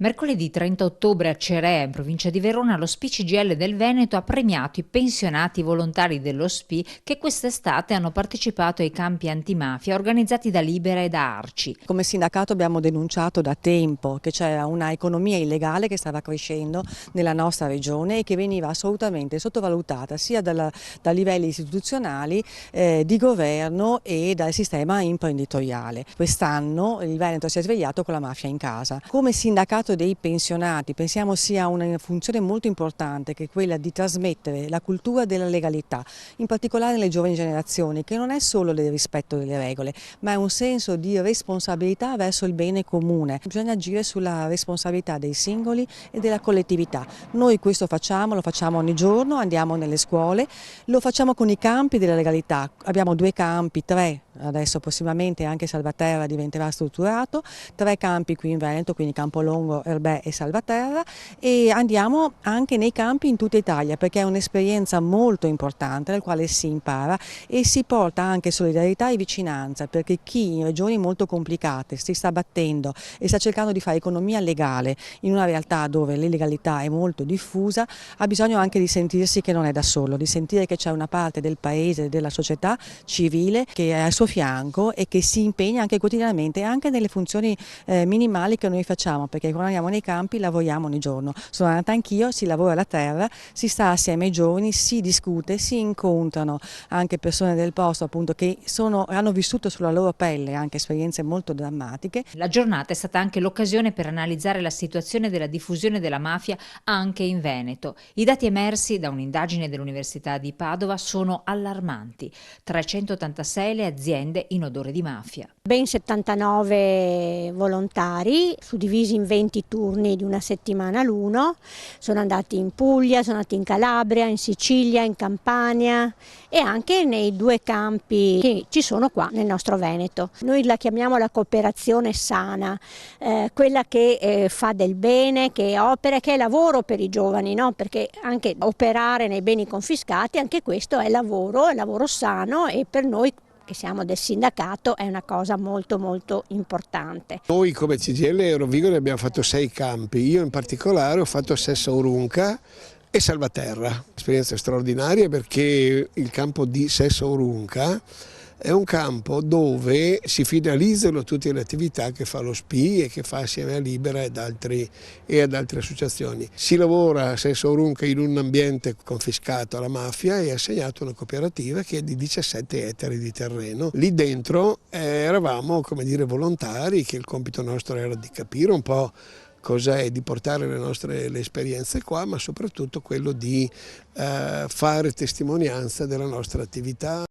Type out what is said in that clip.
Mercoledì 30 ottobre a Cerea, in provincia di Verona, lo SPI-CGIL del Veneto ha premiato i pensionati volontari dello SPI che quest'estate hanno partecipato ai campi antimafia organizzati da Libera e da Arci. Come sindacato abbiamo denunciato da tempo che c'era una economia illegale che stava crescendo nella nostra regione e che veniva assolutamente sottovalutata sia da livelli istituzionali, di governo e dal sistema imprenditoriale. Quest'anno il Veneto si è svegliato con la mafia in casa. Come sindacato dei pensionati pensiamo sia una funzione molto importante, che è quella di trasmettere la cultura della legalità, in particolare nelle giovani generazioni, che non è solo il rispetto delle regole, ma è un senso di responsabilità verso il bene comune. Bisogna agire sulla responsabilità dei singoli e della collettività. Noi questo facciamo, lo facciamo ogni giorno, andiamo nelle scuole, lo facciamo con i campi della legalità. Abbiamo 2 campi, 3, adesso prossimamente anche Salvaterra diventerà strutturato, 3 campi qui in Veneto, quindi Campolongo, Erbè e Salvaterra, e andiamo anche nei campi in tutta Italia perché è un'esperienza molto importante nel quale si impara e si porta anche solidarietà e vicinanza, perché chi in regioni molto complicate si sta battendo e sta cercando di fare economia legale in una realtà dove l'illegalità è molto diffusa ha bisogno anche di sentirsi che non è da solo, di sentire che c'è una parte del paese, della società civile che è al suo fianco e che si impegna anche quotidianamente anche nelle funzioni minimali che noi facciamo, perché quando andiamo nei campi lavoriamo ogni giorno. Sono andata anch'io, si lavora la terra, si sta assieme ai giovani, si discute, si incontrano anche persone del posto appunto che hanno vissuto sulla loro pelle anche esperienze molto drammatiche. La giornata è stata anche l'occasione per analizzare la situazione della diffusione della mafia anche in Veneto. I dati emersi da un'indagine dell'Università di Padova sono allarmanti: 386 le aziende in odore di mafia. Ben 79 volontari, suddivisi in 20 turni di una settimana l'uno, sono andati in Puglia, sono andati in Calabria, in Sicilia, in Campania e anche nei 2 campi che ci sono qua nel nostro Veneto. Noi la chiamiamo la cooperazione sana, quella che fa del bene, che opera, che è lavoro per i giovani, no? Perché anche operare nei beni confiscati, anche questo è lavoro sano e per noi che siamo del sindacato è una cosa molto molto importante. Noi come CGIL Eurovigone abbiamo fatto 6 campi, io in particolare ho fatto Sessa Orunca e Salvaterra, esperienza straordinaria perché il campo di Sessa Orunca è un campo dove si finalizzano tutte le attività che fa lo SPI e che fa assieme a Libera ed ad altre associazioni. Si lavora a Sessa Orunca in un ambiente confiscato alla mafia e assegnato a una cooperativa che è di 17 ettari di terreno. Lì dentro eravamo, come dire, volontari, che il compito nostro era di capire un po' cos'è, di portare le esperienze qua, ma soprattutto quello di fare testimonianza della nostra attività.